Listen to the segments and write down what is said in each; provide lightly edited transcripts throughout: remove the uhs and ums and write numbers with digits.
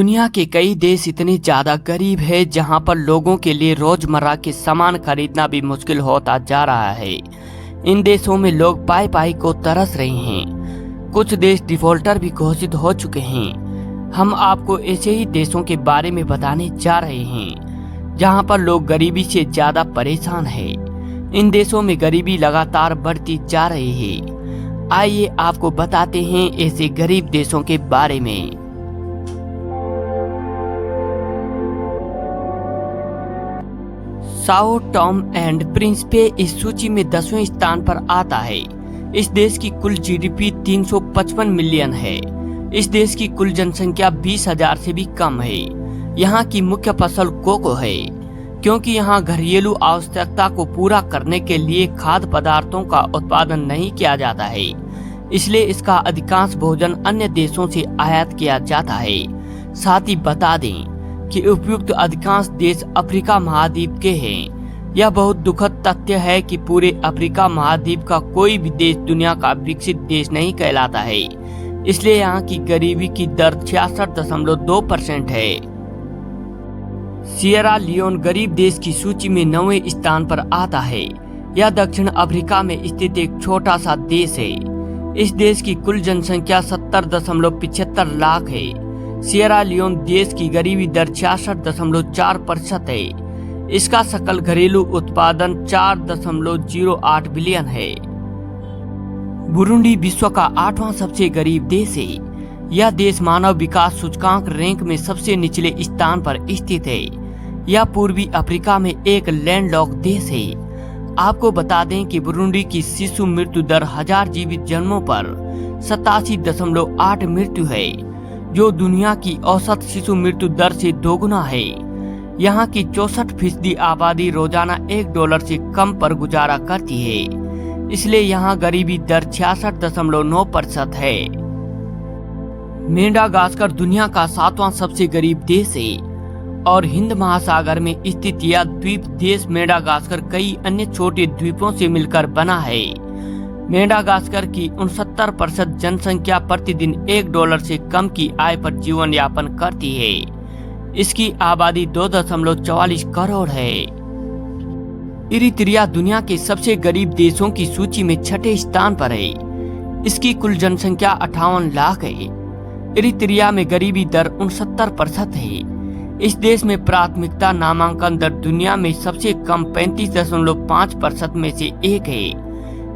दुनिया के कई देश इतने ज्यादा गरीब है जहां पर लोगों के लिए रोजमर्रा के सामान खरीदना भी मुश्किल होता जा रहा है। इन देशों में लोग पाई पाई को तरस रहे हैं। कुछ देश डिफॉल्टर भी घोषित हो चुके हैं। हम आपको ऐसे ही देशों के बारे में बताने जा रहे हैं जहां पर लोग गरीबी से ज्यादा परेशान हैं। इन देशों में गरीबी लगातार बढ़ती जा रही है। आइए आपको बताते हैं ऐसे गरीब देशों के बारे में। साओ टॉम एंड प्रिंसिपे इस सूची में 10वें स्थान पर आता है। इस देश की कुल जीडीपी 355 मिलियन है। इस देश की कुल जनसंख्या 20,000 से भी कम है। यहाँ की मुख्य फसल कोको है, क्योंकि यहाँ घरेलू आवश्यकता को पूरा करने के लिए खाद्य पदार्थों का उत्पादन नहीं किया जाता है, इसलिए इसका अधिकांश भोजन अन्य देशों से आयात किया जाता है। साथ ही बता दें कि उपयुक्त अधिकांश देश अफ्रीका महाद्वीप के हैं। यह बहुत दुखद तथ्य है कि पूरे अफ्रीका महाद्वीप का कोई भी देश दुनिया का विकसित देश नहीं कहलाता है, इसलिए यहाँ की गरीबी की दर 66.2% है। सिएरा लियोन गरीब देश की सूची में 9वें स्थान पर आता है। यह दक्षिण अफ्रीका में स्थित एक छोटा सा देश है। इस देश की कुल जनसंख्या 70.75 लाख है। सिएरा लियोन देश की गरीबी दर 66.4% है। इसका सकल घरेलू उत्पादन 4.08 बिलियन है। बुरुंडी विश्व का 8वां सबसे गरीब देश है। यह देश मानव विकास सूचकांक रैंक में सबसे निचले स्थान पर स्थित है। यह पूर्वी अफ्रीका में एक लैंडलॉक देश है। आपको बता दें कि बुरुंडी की शिशु मृत्यु दर 1000 जीवित जन्मों पर 87.8 मृत्यु है, जो दुनिया की औसत शिशु मृत्यु दर से दोगुना है। यहाँ की 64% आबादी रोजाना $1 से कम पर गुजारा करती है, इसलिए यहाँ गरीबी दर 66.9% है। मेडागास्कर दुनिया का 7वां सबसे गरीब देश है और हिंद महासागर में स्थित यह द्वीप देश मेडागास्कर कई अन्य छोटे द्वीपों से मिलकर बना है। मेडागास्कर की 69% जनसंख्या प्रतिदिन $1 से कम की आय पर जीवन यापन करती है। इसकी आबादी 2.44 करोड़ है। इरित्रिया दुनिया के सबसे गरीब देशों की सूची में 6ठे स्थान पर है। इसकी कुल जनसंख्या 58 लाख है। इरित्रिया में गरीबी दर 69% है। इस देश में प्राथमिकता नामांकन दर दुनिया में सबसे कम 35.5% में से एक है।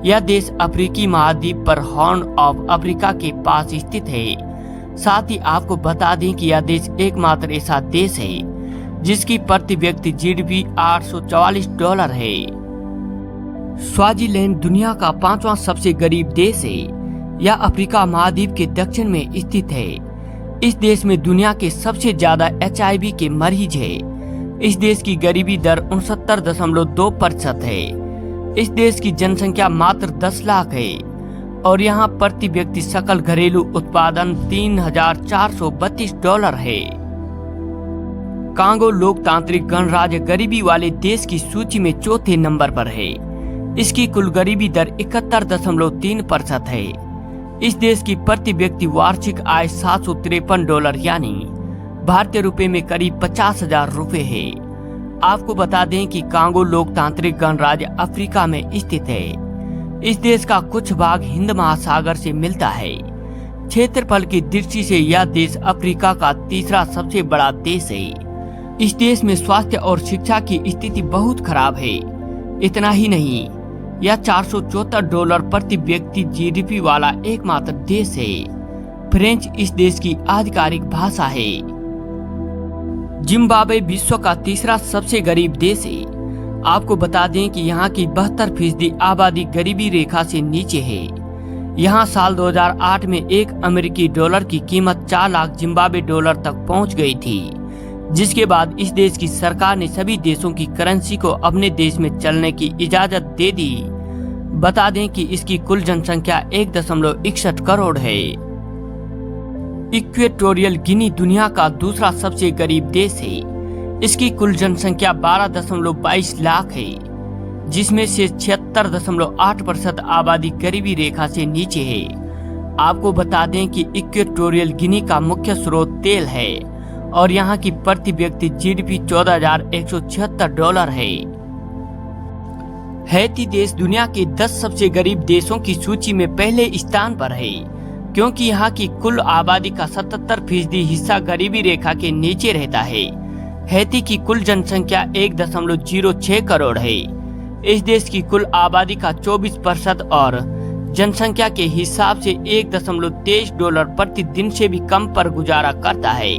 यह देश अफ्रीकी महाद्वीप पर हॉर्न ऑफ अफ्रीका के पास स्थित है। साथ ही आपको बता दें कि यह देश एकमात्र ऐसा देश है जिसकी प्रति व्यक्ति जीडीपी $844 है। स्वाजीलैंड दुनिया का 5वां सबसे गरीब देश है। यह अफ्रीका महाद्वीप के दक्षिण में स्थित है। इस देश में दुनिया के सबसे ज्यादा HIV के मरीज है। इस देश की गरीबी दर 69.2% है। इस देश की जनसंख्या मात्र 10 लाख है और यहाँ प्रति व्यक्ति सकल घरेलू उत्पादन $3,432 है। कांगो लोकतांत्रिक गणराज्य गरीबी वाले देश की सूची में 4थे नंबर पर है। इसकी कुल गरीबी दर 71.3% है। इस देश की प्रति व्यक्ति वार्षिक आय $753 यानी भारतीय रुपए में करीब 50,000 रुपए है। आपको बता दें कि कांगो लोकतांत्रिक गणराज्य अफ्रीका में स्थित है। इस देश का कुछ भाग हिंद महासागर से मिलता है। क्षेत्रफल की दृष्टि से यह देश अफ्रीका का तीसरा सबसे बड़ा देश है। इस देश में स्वास्थ्य और शिक्षा की स्थिति बहुत खराब है। इतना ही नहीं, यह $474 प्रति व्यक्ति जीडीपी वाला एकमात्र देश है। फ्रेंच इस देश की आधिकारिक भाषा है। जिम्बाब्वे विश्व का तीसरा सबसे गरीब देश है। आपको बता दें कि यहाँ की 72% आबादी गरीबी रेखा से नीचे है। यहाँ साल 2008 में $1 की कीमत 4 लाख जिम्बाब्वे डॉलर तक पहुँच गई थी, जिसके बाद इस देश की सरकार ने सभी देशों की करेंसी को अपने देश में चलने की इजाजत दे दी। बता दें कि इसकी कुल जनसंख्या 1.61 करोड़ है। इक्वेटोरियल गिनी दुनिया का दूसरा सबसे गरीब देश है। इसकी कुल जनसंख्या 12.22 लाख है, जिसमें से 76.8% आबादी गरीबी रेखा से नीचे है। आपको बता दें कि इक्वेटोरियल गिनी का मुख्य स्रोत तेल है और यहाँ की प्रति व्यक्ति जीडीपी $14,176 है। हैती देश दुनिया के 10 सबसे गरीब देशों की सूची में पहले स्थान पर है, क्योंकि यहाँ की कुल आबादी का 77% हिस्सा गरीबी रेखा के नीचे रहता है। हैती की कुल जनसंख्या 1.06 करोड़ है। इस देश की कुल आबादी का 24% और जनसंख्या के हिसाब से $1.23 प्रति दिन से भी कम पर गुजारा करता है।